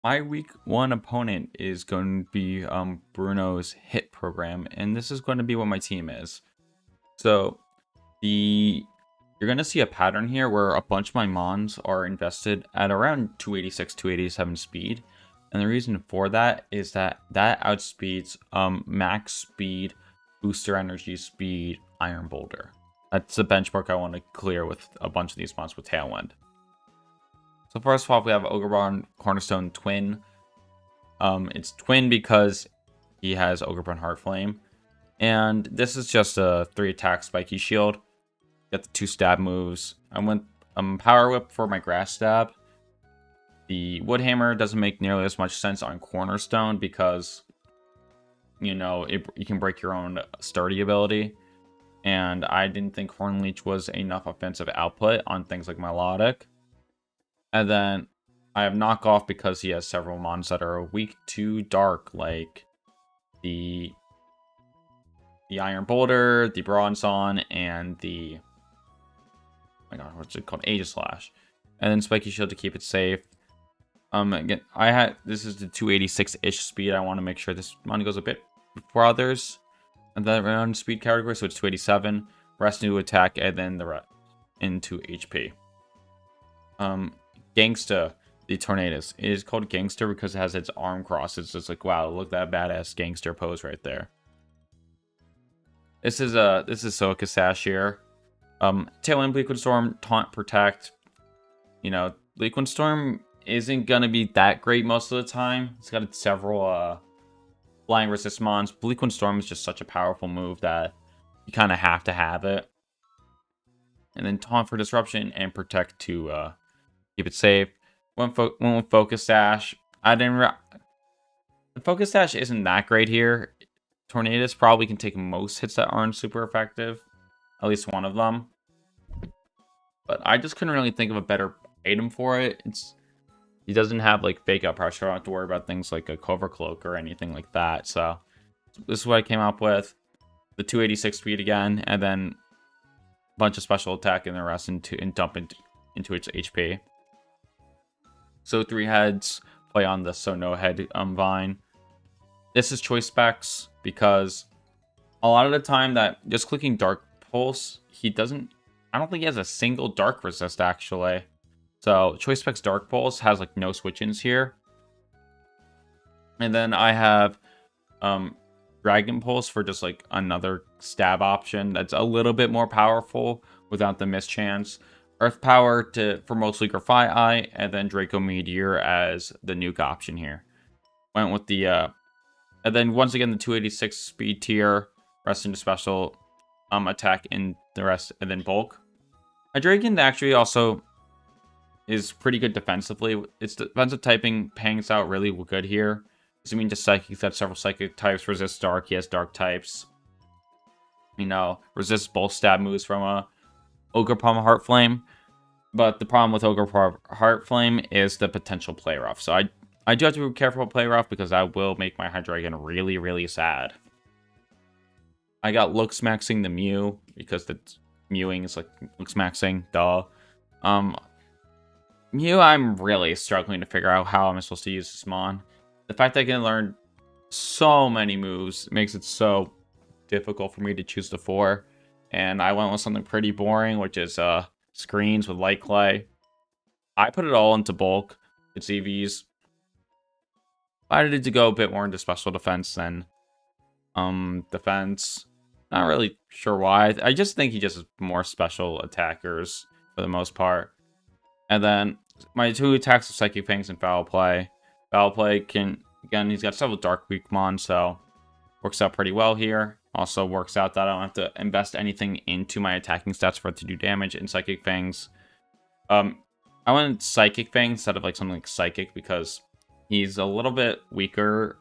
My week one opponent is going to be Bruno's HIIT program, and this is going to be what my team is. So the you're going to see a pattern here where a bunch of my mons are invested at around 286, 287 speed, and the reason for that is that outspeeds max speed, booster energy speed, Iron Boulder. That's the benchmark I want to clear with a bunch of these mons with Tailwind. So first of all, we have Ogrebound Cornerstone Twin. It's twin because he has Ogrebound Heart Flame. And this is just a 3-attack spiky shield. Get the 2 stab moves. I went Power Whip for my grass stab. The Wood Hammer doesn't make nearly as much sense on Cornerstone because, you can break your own sturdy ability. And I didn't think Horn Leech was enough offensive output on things like Melodic. And then I have Knockoff because he has several mons that are weak to dark, like the Iron Boulder, the Bronzon, and the oh my god, what's it called? Aegislash. And then Spiky Shield to keep it safe. Again, this is the 286-ish speed. I want to make sure this mon goes a bit before others. And then around speed category, so it's 287. Rest into attack, and then the rest into HP. Gangsta, the Tornadus. It is called Gangster because it has its arm crossed. It's just like, wow, look at that badass gangster pose right there. This is Soka Sash here. Tailwind, Bleakwind Storm, Taunt, Protect. Bleakwind Storm isn't gonna be that great most of the time. It's got several flying resist mons. Bleakwind Storm is just such a powerful move that you kind of have to have it. And then Taunt for Disruption and Protect to keep it safe. Went with Focus Sash. The Focus Sash isn't that great here. Tornadus probably can take most hits that aren't super effective. At least one of them. But I just couldn't really think of a better item for it. He doesn't have like fake out pressure. I don't have to worry about things like a cover cloak or anything like that. So this is what I came up with. The 286 speed again, and then a bunch of special attack and the rest and dump into its HP. So 3 heads play on the no head vine. This is choice specs because a lot of the time that just clicking Dark Pulse, I don't think he has a single dark resist actually. So choice specs Dark Pulse has like no switch-ins here. And then I have Dragon Pulse for just like another stab option that's a little bit more powerful without the mischance. Earth Power for mostly Grafai, and then Draco Meteor as the nuke option here. Went with the and then once again the 286 speed tier, rest into special attack in the rest, and then bulk. Hydreigon actually also is pretty good defensively. Its defensive typing pangs out really good here. Does it mean just psychic? That several psychic types resist dark. He has dark types. Resists both stab moves from a Ogrepalm Heart Flame. But the problem with Ogrepalm Heart Flame is the potential play rough. So I do have to be careful with play rough because that will make my Hydreigon really, really sad. I got looks maxing the Mew because the mewing is like looks maxing. Duh. Mew, I'm really struggling to figure out how I'm supposed to use this mon. The fact that I can learn so many moves makes it so difficult for me to choose the 4. And I went with something pretty boring, which is screens with light clay. I put it all into bulk. It's EVs. I needed to go a bit more into special defense than defense. Not really sure why. I just think he just has more special attackers for the most part. And then my 2 attacks of Psychic Fangs and Foul Play. Foul Play again, he's got several Dark Weak Mons, so works out pretty well here. Also works out that I don't have to invest anything into my attacking stats for it to do damage in Psychic Fangs. I went Psychic Fangs instead of like something like Psychic because he's a little bit weaker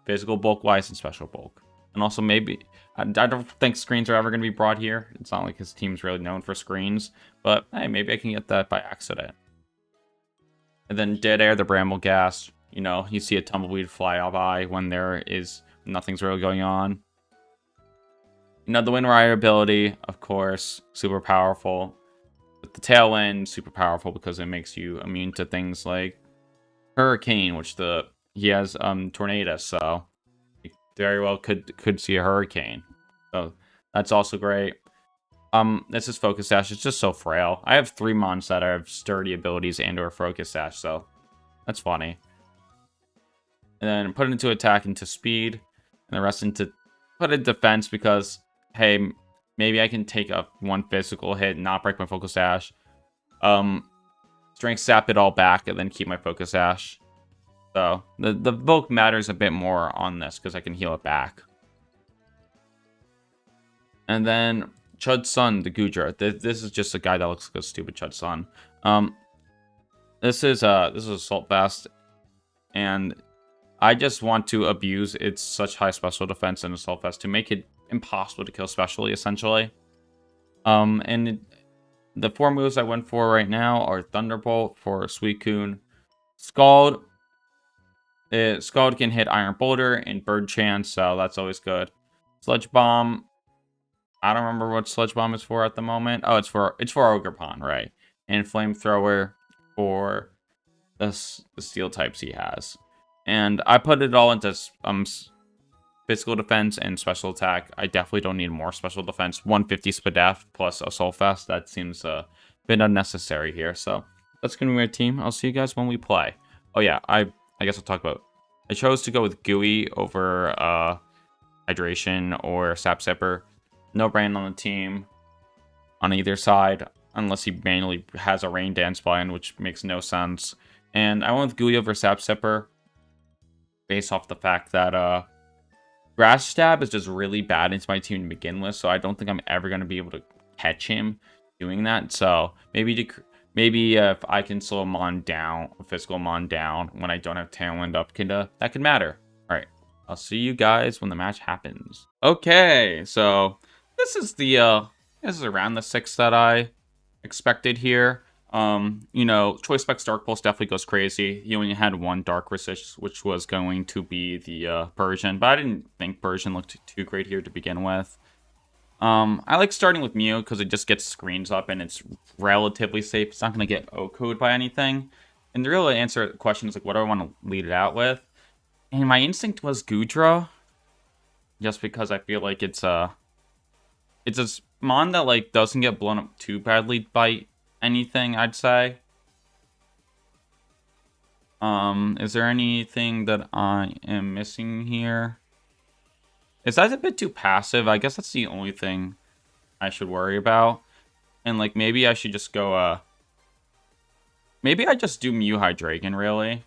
physical bulk-wise and special bulk. And also maybe, I don't think screens are ever going to be brought here. It's not like his team's really known for screens. But hey, maybe I can get that by accident. And then Dead Air, the Bramble Gas. You see a Tumbleweed fly by when nothing's really going on. The Wind Rider ability, of course, super powerful. But the Tailwind, super powerful because it makes you immune to things like Hurricane, which he has Tornado, so he very well could see a Hurricane. So that's also great. This is Focus Sash. It's just so frail. I have 3 mons that have sturdy abilities and or Focus Sash, so that's funny. And then put it into attack into speed, and the rest into put it defense because hey, maybe I can take a 1 physical hit and not break my Focus Sash. Strength sap it all back and then keep my Focus Sash. So the bulk matters a bit more on this because I can heal it back. And then Chud Sun, the Gudra. This is just a guy that looks like a stupid Chud Sun. This is Assault Vest, and I just want to abuse its such high special defense and Assault Vest to make it impossible to kill specially, essentially. The 4 moves I went for right now are Thunderbolt for Suicune, Scald. Scald can hit Iron Boulder and Bird Chance, so that's always good. Sludge Bomb. I don't remember what Sludge Bomb is for at the moment. Oh, it's for Ogerpon, right? And Flamethrower for the Steel types he has. And I put it all into physical defense and special attack. I definitely don't need more special defense. 150 Spadef plus Assault Vest. That seems a bit unnecessary here. So that's going to be my team. I'll see you guys when we play. Oh yeah, I guess I'll talk about... I chose to go with Gooey over Hydration or Sap Sipper. No Brand on the team on either side, unless he manually has a Rain Dance button, which makes no sense. And I went with Gooey over Sap Sipper based off the fact that Grass Stab is just really bad into my team to begin with, so I don't think I'm ever going to be able to catch him doing that. So maybe if I can slow Mon down, physical Mon down when I don't have Tailwind up, that could matter. All right, I'll see you guys when the match happens. Okay, so this is around the 6 that I expected here. Choice Specs Dark Pulse definitely goes crazy. He only had 1 Dark Resist, which was going to be the Persian, but I didn't think Persian looked too great here to begin with. I like starting with Mew because it just gets screens up and it's relatively safe. It's not going to get O-code by anything. And the real answer to the question is, like, what do I want to lead it out with? And my instinct was Gudra, just because I feel like it's a Mon that, like, doesn't get blown up too badly by anything, I'd say. Is there anything that I am missing here? Is that a bit too passive? I guess that's the only thing I should worry about. And, like, maybe I should just go, maybe I just do Mew Hydreigon, really.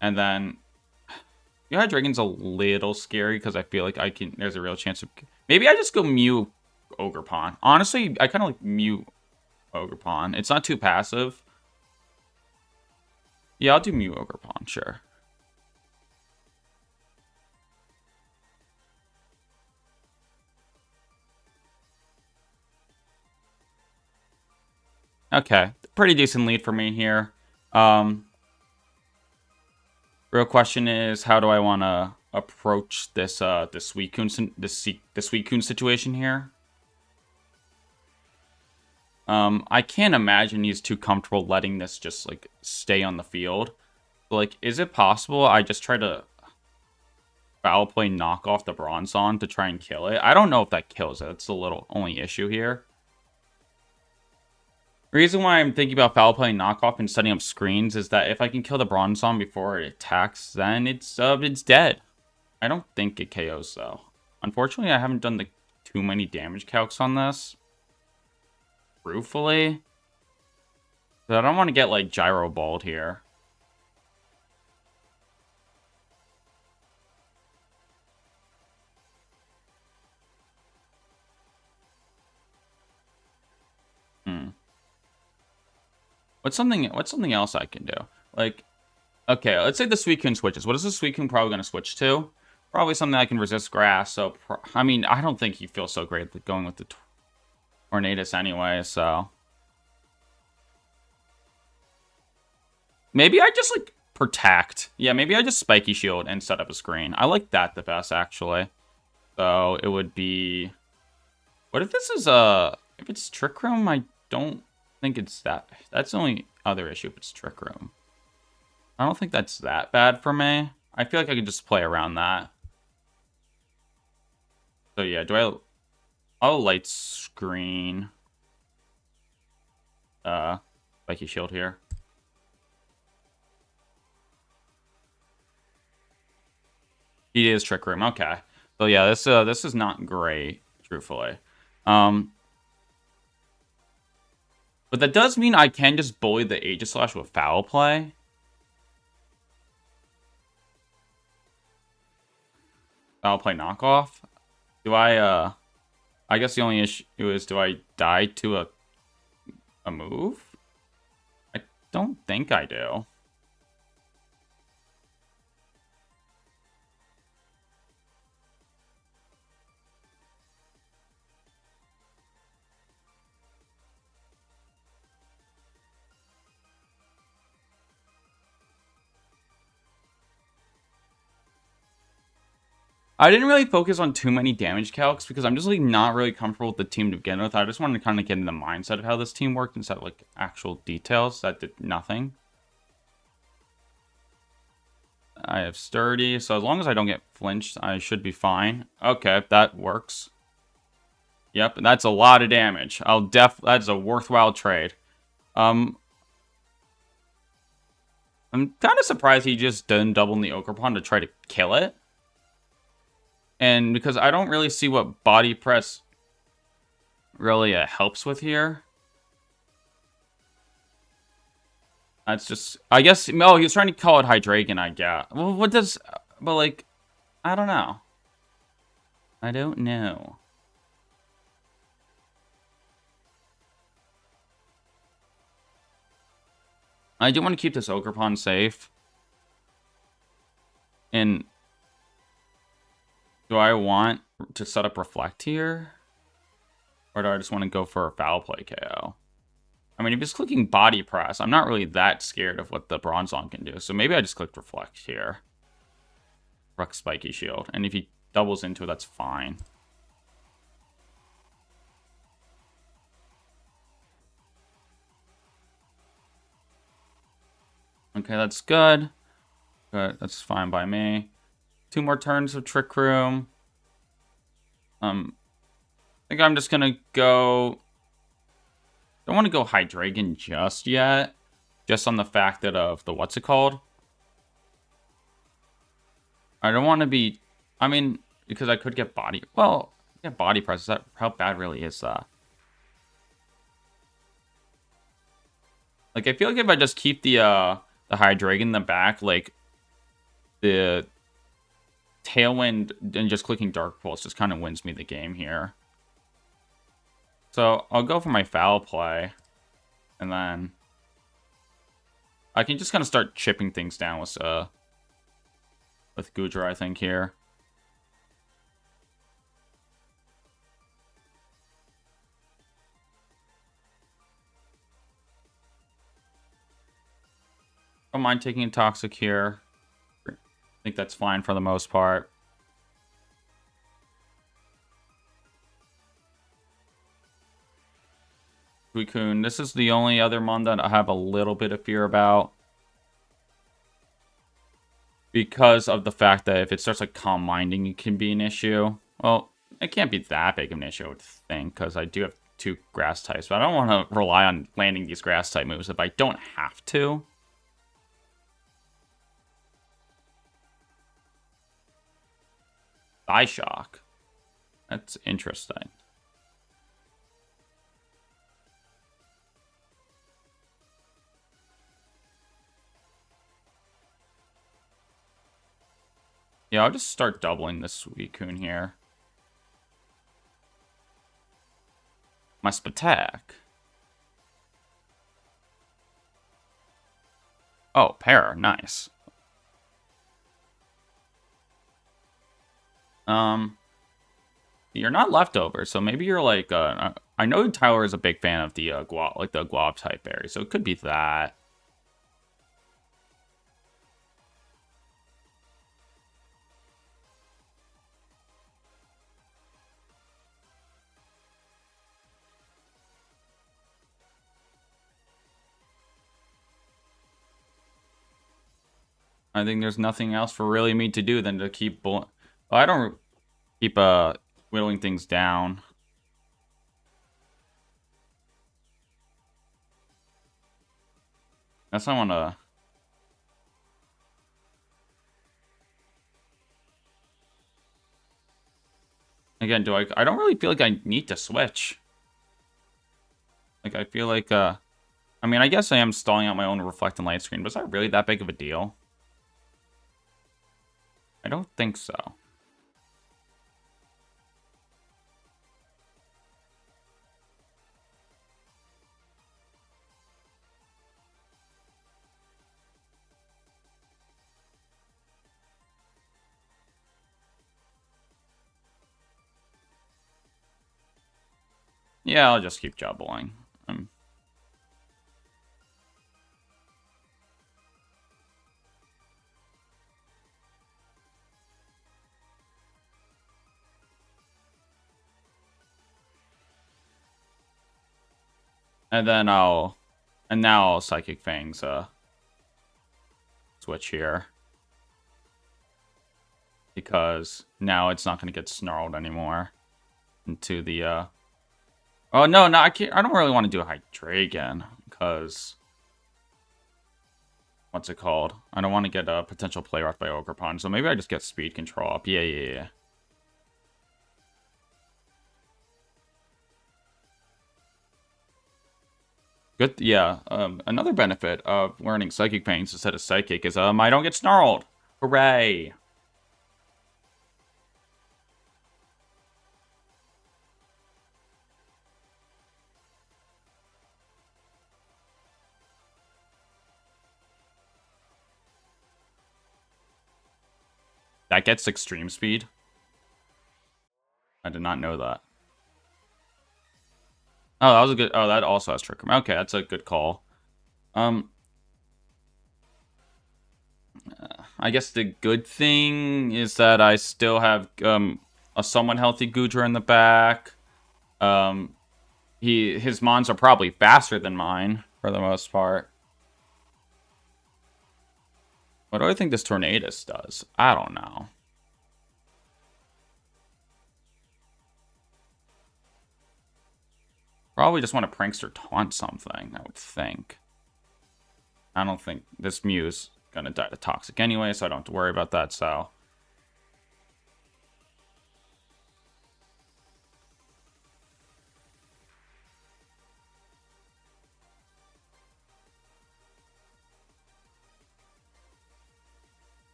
And then Mew Hydreigon's a little scary because I feel like there's a real chance of... Maybe I just go Mew Ogerpon. Honestly, I kind of like Mew Ogerpon. It's not too passive. Yeah, I'll do Mew Ogerpon, sure. Okay, pretty decent lead for me here. Real question is, how do I want to approach this the Suicune situation here? I can't imagine he's too comfortable letting this just, like, stay on the field. But, like, is it possible I just try to foul play knock off the Bronzong to try and kill it? I don't know if that kills it. That's the only issue here. The reason why I'm thinking about foul playing knockoff and setting up screens is that if I can kill the Bronzong before it attacks, then it's dead. I don't think it KOs, though. Unfortunately, I haven't done too many damage calcs on this. Truthfully. But I don't want to get, like, gyro balled here. What's something else I can do? Like, okay, let's say the Suicune switches. What is the Suicune probably going to switch to? Probably something I can resist grass. So, I mean, I don't think he feels so great going with the Tornadus anyway, so. Maybe I just, like, protect. Yeah, maybe I just Spiky Shield and set up a screen. I like that the best, actually. So, it would be... What if this is, if it's Trick Room, I don't think it's that. That's the only other issue if it's Trick Room. I don't think that's that bad for me. I feel like I can just play around that. So yeah, I'll light screen. Spiky shield here. He is Trick Room. Okay. So yeah, this is not great, truthfully. But that does mean I can just bully the Aegislash with foul play. Foul play knockoff. Do I guess the only issue is, do I die to a move? I don't think I do. I didn't really focus on too many damage calcs because I'm just like not really comfortable with the team to begin with. I just wanted to kind of get in the mindset of how this team worked instead of like actual details. That did nothing. I have sturdy, so as long as I don't get flinched, I should be fine. Okay, that works. Yep, that's a lot of damage. That's a worthwhile trade. I'm kind of surprised he just didn't double in the Okerpon to try to kill it. And because I don't really see what body press really helps with here. That's just, I guess, oh, he was trying to call it Hydreigon, I guess. Well, what does, but like, I don't know. I don't know. I do want to keep this Okerpon safe. And do I want to set up Reflect here? Or do I just want to go for a foul play KO? I mean, if he's clicking body press, I'm not really that scared of what the Bronzong can do. So maybe I just click Reflect here. Reflect Spiky Shield. And if he doubles into it, that's fine. Okay, that's good. Good, that's fine by me. 2 more turns of Trick Room. I think I'm just gonna go... Don't want to go Hydreigon just yet. Just on the fact that of the what's it called? I don't want to be... I mean, because I could get body... Well, get body press. How bad really is that? Like, I feel like if I just keep the Hydreigon in the back, like, the Tailwind and just clicking Dark Pulse just kind of wins me the game here. So, I'll go for my foul play. And then... I can just kind of start chipping things down with Goodra, I think, here. Don't mind taking a Toxic here. I think that's fine for the most part. Suicune. This is the only other mon that I have a little bit of fear about. Because of the fact that if it starts like Calm Minding, it can be an issue. Well, it can't be that big of an issue, I would think, because I do have 2 grass types. But I don't want to rely on landing these grass type moves if I don't have to. Shock. That's interesting. Yeah, I'll just start doubling this Suicune here. Must attack. Oh, pair. Nice. You're not leftover, so maybe you're like, I know Tyler is a big fan of the the Guab type berry, so it could be that. I think there's nothing else for really me to do than to keep... Well, I don't keep whittling things down. That's not want to... Again, I don't really feel like I need to switch. Like, I feel like, I mean, I guess I am stalling out my own reflecting light screen, but is that really that big of a deal? I don't think so. Yeah, I'll just keep jubbling. And then now I'll Psychic Fangs, switch here. Because now it's not going to get snarled anymore into the, Oh, no, I can't. I don't really want to do a Hydreigon, because... What's it called? I don't want to get a potential play rough by Ogerpon, so maybe I just get speed control up. Yeah. Good, yeah. Another benefit of learning Psychic Fangs instead of Psychic is, I don't get snarled. Hooray! That gets extreme speed? I did not know that. Oh, that was a good... Oh, that also has Trick Room. Okay, that's a good call. I guess the good thing is that I still have a somewhat healthy Goodra in the back. His mons are probably faster than mine for the most part. What do I think this Tornadus does? I don't know. Probably just want to Prankster taunt something, I would think. I don't think this Mew's gonna die to Toxic anyway, so I don't have to worry about that, so...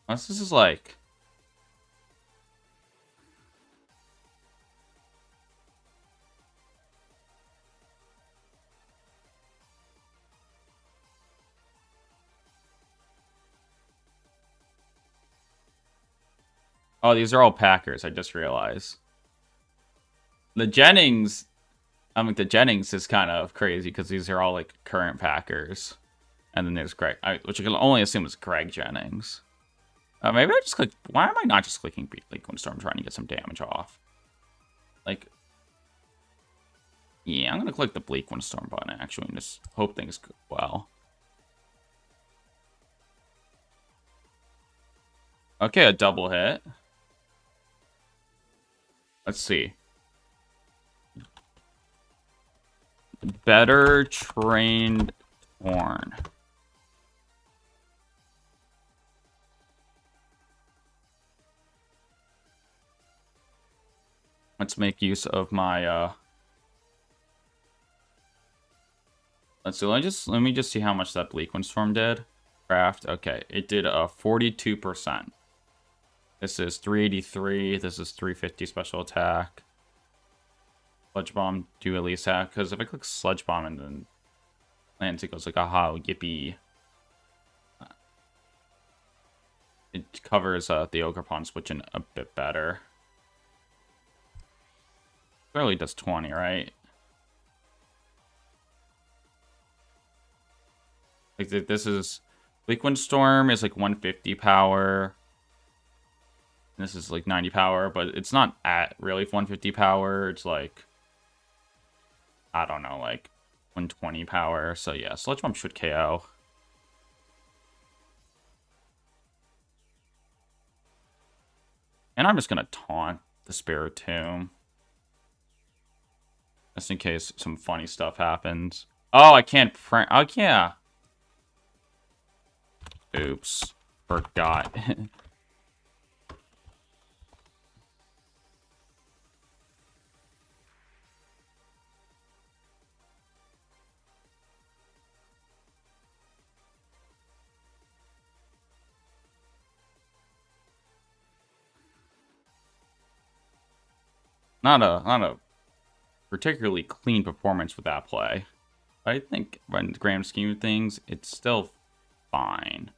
Unless this is like... Oh, these are all Packers, I just realized. The Jennings... the Jennings is kind of crazy, because these are all, like, current Packers. And then there's Greg, which I can only assume is Greg Jennings. Maybe I just click... Why am I not just clicking Bleak Windstorm trying to get some damage off? Like... Yeah, I'm going to click the Bleak Windstorm button, actually, and just hope things go well. Okay, a double hit. Let's see. Better trained Torn. Let's make use of my let's see, let me just see how much that Bleak Windstorm did. Craft. Okay, it did 42%. This is 383, this is 350 special attack. Sludge Bomb do at least have, because if I click Sludge Bomb and then lands, it goes like, aha, yippee. It covers the Ogerpon switching a bit better. Clearly does 20, right? Like, this is... Bleak Windstorm is like 150 power. This is like 90 power, but it's not at really 150 power. It's like... I don't know, like 120 power. So yeah, Sludge Bomb should KO. And I'm just gonna taunt the Spirit Tomb. Just in case some funny stuff happens. Oh, I can't print. Oh, yeah. Oops. Forgot. not a particularly clean performance with that play. But I think in the grand scheme of things, it's still fine.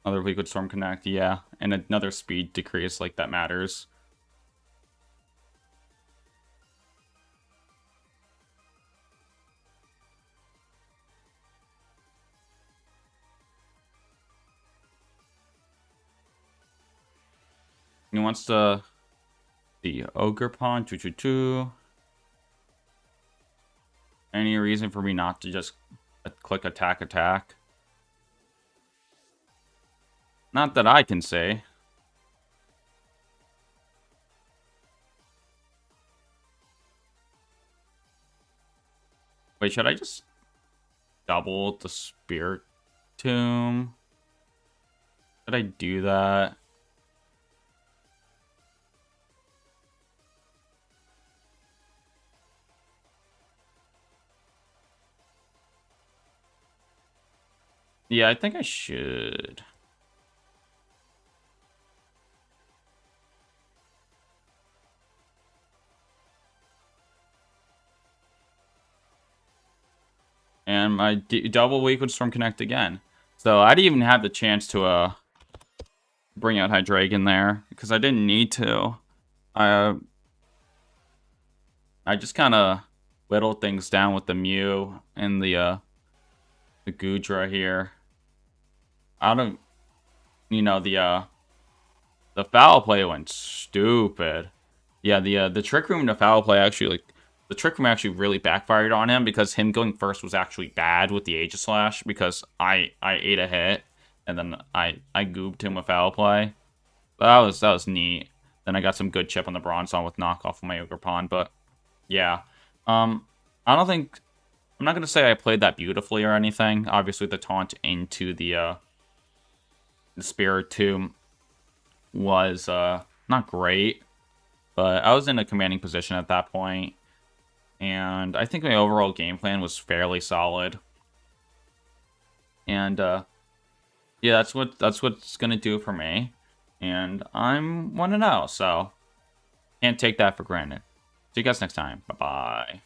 Another Liquid Storm Connect, yeah. And another speed decrease, like that matters. He wants to... The Ogre Pawn, 2/2/2. Any reason for me not to just click attack, attack? Not that I can say. Wait, should I just double the Spirit Tomb? Should I do that? Yeah, I think I should. And my double Liquid Storm Connect again. So I didn't even have the chance to bring out Hydreigon there because I didn't need to. I just kind of whittled things down with the Mew and the Goodra here. I don't, the foul play went stupid. Yeah, the Trick Room and the foul play actually the Trick Room actually really backfired on him because him going first was actually bad with the Aegislash because I ate a hit and then I gooped him with foul play. That was neat. Then I got some good chip on the Bronzong with knockoff of my Ogre Pawn, but yeah. I don't think I'm not gonna say I played that beautifully or anything. Obviously the taunt into the Spirit Tomb was not great, but I was in a commanding position at that point, and I think my overall game plan was fairly solid. And yeah, that's what's gonna do for me. And I'm 1-0, so can't take that for granted. See you guys next time. Bye bye.